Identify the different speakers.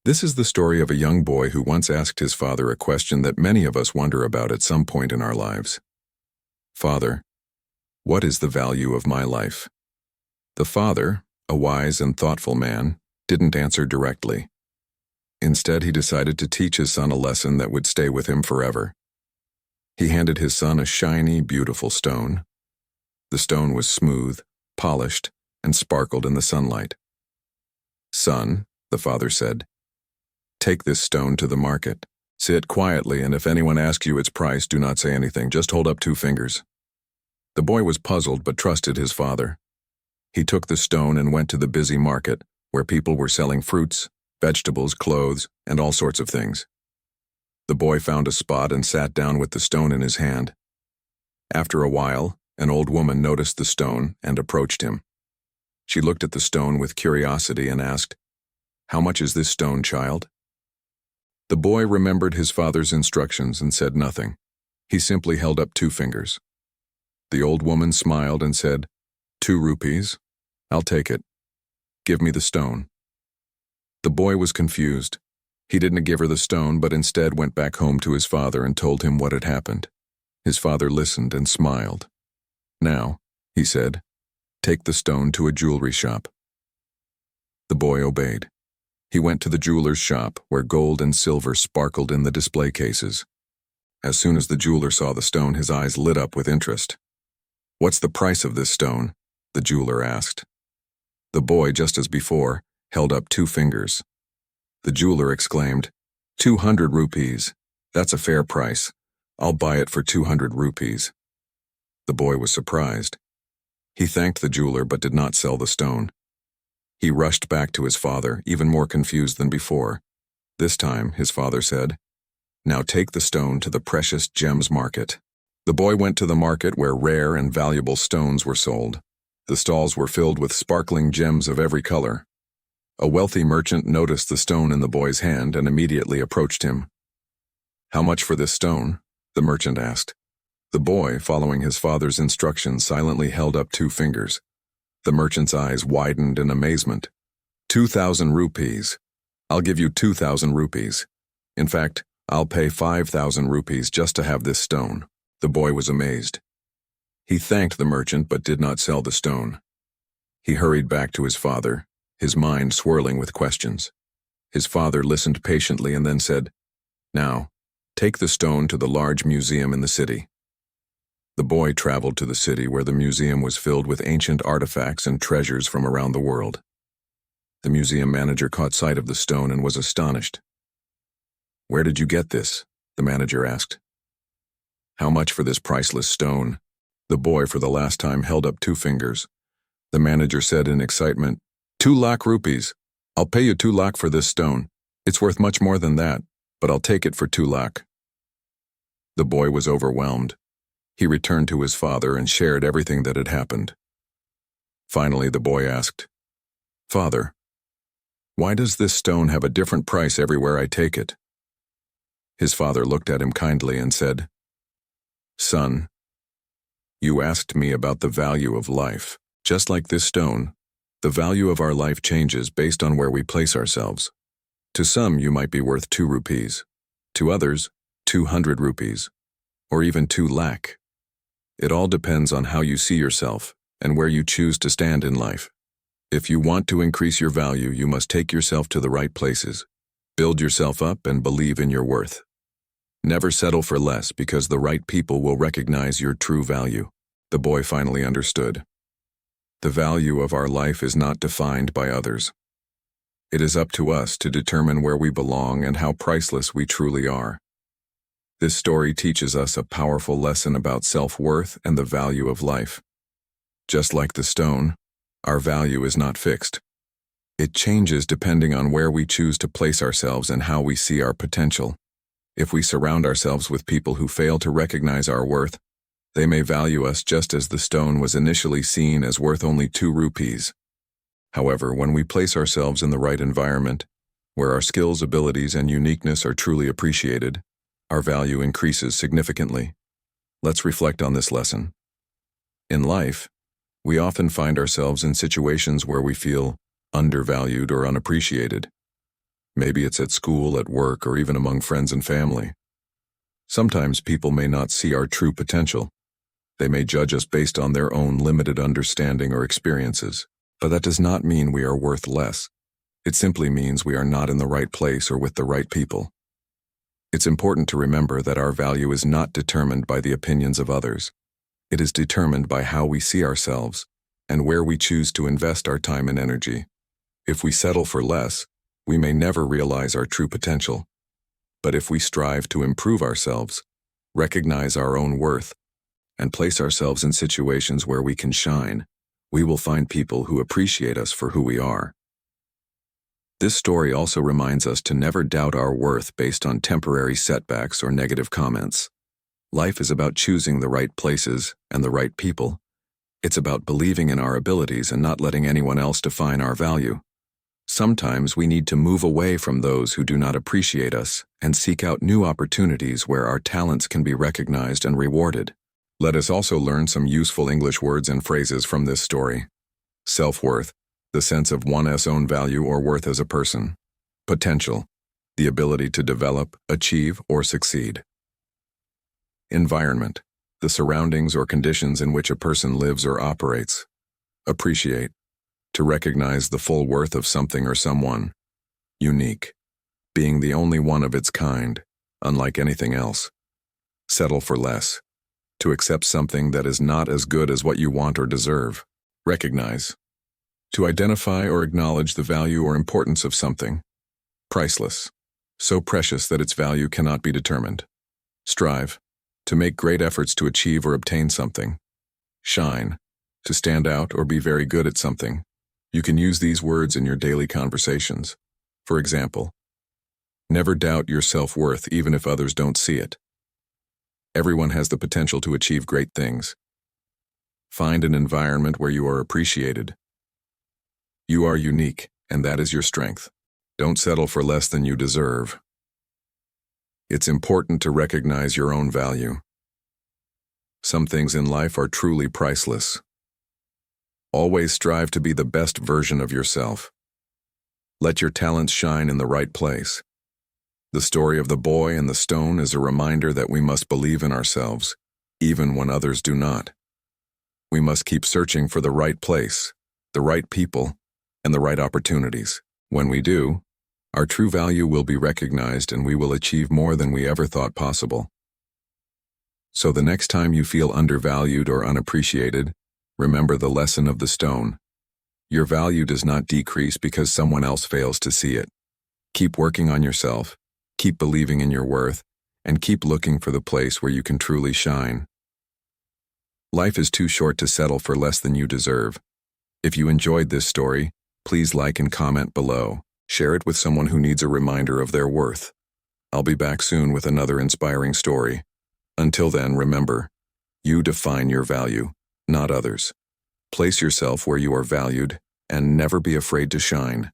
Speaker 1: This is the story of a young boy who once asked his father a question that many of us wonder about at some point in our lives. Father, what is the value of my life? The father, a wise and thoughtful man, didn't answer directly. Instead, he decided to teach his son a lesson that would stay with him forever. He handed his son a shiny, beautiful stone. The stone was smooth, polished, and sparkled in the sunlight. "Son," the father said, "take this stone to the market. Sit quietly, and if anyone asks you its price, do not say anything. Just hold up 2 fingers." The boy was puzzled but trusted his father. He took the stone and went to the busy market, where people were selling fruits, vegetables, clothes, and all sorts of things. The boy found a spot and sat down with the stone in his hand. After a while, an old woman noticed the stone and approached him. She looked at the stone with curiosity and asked, "How much is this stone, child?" The boy remembered his father's instructions and said nothing. He simply held up 2 fingers. The old woman smiled and said, "2 rupees. I'll take it. Give me the stone." The boy was confused. He didn't give her the stone, but instead went back home to his father and told him what had happened. His father listened and smiled. "Now," he said, "take the stone to a jewelry shop." The boy obeyed. He went to the jeweler's shop, where gold and silver sparkled in the display cases. As soon as the jeweler saw the stone, his eyes lit up with interest. "What's the price of this stone?" the jeweler asked. The boy, just as before, held up 2 fingers. The jeweler exclaimed, 200 rupees. That's a fair price. I'll buy it for 200 rupees. The boy was surprised. He thanked the jeweler but did not sell the stone. He rushed back to his father, even more confused than before. This time, his father said, "Now take the stone to the precious gems market." The boy went to the market where rare and valuable stones were sold. The stalls were filled with sparkling gems of every color. A wealthy merchant noticed the stone in the boy's hand and immediately approached him. "How much for this stone?" the merchant asked. The boy, following his father's instructions, silently held up 2 fingers. The merchant's eyes widened in amazement. 2,000 rupees. I'll give you 2,000 rupees. In fact, I'll pay 5,000 rupees just to have this stone." The boy was amazed. He thanked the merchant but did not sell the stone. He hurried back to his father, his mind swirling with questions. His father listened patiently and then said, "Now, take the stone to the large museum in the city." The boy traveled to the city where the museum was filled with ancient artifacts and treasures from around the world. The museum manager caught sight of the stone and was astonished. "Where did you get this?" the manager asked. "How much for this priceless stone?" The boy for the last time held up 2 fingers. The manager said in excitement, 2 lakh rupees. I'll pay you 2 lakh for this stone. It's worth much more than that, but I'll take it for 2 lakh. The boy was overwhelmed. He returned to his father and shared everything that had happened. Finally, the boy asked, "Father, why does this stone have a different price everywhere I take it?" His father looked at him kindly and said, "Son, you asked me about the value of life. Just like this stone, the value of our life changes based on where we place ourselves. To some, you might be worth 2 rupees. To others, 200 rupees, or even 2 lakh. It all depends on how you see yourself and where you choose to stand in life. If you want to increase your value, you must take yourself to the right places, build yourself up, and believe in your worth. Never settle for less, because the right people will recognize your true value." The boy finally understood. The value of our life is not defined by others. It is up to us to determine where we belong and how priceless we truly are. This story teaches us a powerful lesson about self-worth and the value of life. Just like the stone, our value is not fixed. It changes depending on where we choose to place ourselves and how we see our potential. If we surround ourselves with people who fail to recognize our worth, they may value us just as the stone was initially seen as worth only 2 rupees. However, when we place ourselves in the right environment, where our skills, abilities, and uniqueness are truly appreciated, our value increases significantly. Let's reflect on this lesson. In life, we often find ourselves in situations where we feel undervalued or unappreciated. Maybe it's at school, at work, or even among friends and family. Sometimes people may not see our true potential. They may judge us based on their own limited understanding or experiences. But that does not mean we are worth less. It simply means we are not in the right place or with the right people. It's important to remember that our value is not determined by the opinions of others. It is determined by how we see ourselves and where we choose to invest our time and energy. If we settle for less, we may never realize our true potential. But if we strive to improve ourselves, recognize our own worth, and place ourselves in situations where we can shine, we will find people who appreciate us for who we are. This story also reminds us to never doubt our worth based on temporary setbacks or negative comments. Life is about choosing the right places and the right people. It's about believing in our abilities and not letting anyone else define our value. Sometimes we need to move away from those who do not appreciate us and seek out new opportunities where our talents can be recognized and rewarded. Let us also learn some useful English words and phrases from this story. Self-worth, the sense of one's own value or worth as a person. Potential, the ability to develop, achieve, or succeed. Environment, the surroundings or conditions in which a person lives or operates. Appreciate, to recognize the full worth of something or someone. Unique, being the only one of its kind, unlike anything else. Settle for less, to accept something that is not as good as what you want or deserve. Recognize, to identify or acknowledge the value or importance of something. Priceless, so precious that its value cannot be determined. Strive, to make great efforts to achieve or obtain something. Shine, to stand out or be very good at something. You can use these words in your daily conversations. For example, never doubt your self-worth even if others don't see it. Everyone has the potential to achieve great things. Find an environment where you are appreciated. You are unique, and that is your strength. Don't settle for less than you deserve. It's important to recognize your own value. Some things in life are truly priceless. Always strive to be the best version of yourself. Let your talents shine in the right place. The story of the boy and the stone is a reminder that we must believe in ourselves, even when others do not. We must keep searching for the right place, the right people, and the right opportunities. When we do, our true value will be recognized and we will achieve more than we ever thought possible. So the next time you feel undervalued or unappreciated, remember the lesson of the stone. Your value does not decrease because someone else fails to see it. Keep working on yourself, keep believing in your worth, and keep looking for the place where you can truly shine. Life is too short to settle for less than you deserve. If you enjoyed this story, please like and comment below. Share it with someone who needs a reminder of their worth. I'll be back soon with another inspiring story. Until then, remember, you define your value, not others. Place yourself where you are valued, and never be afraid to shine.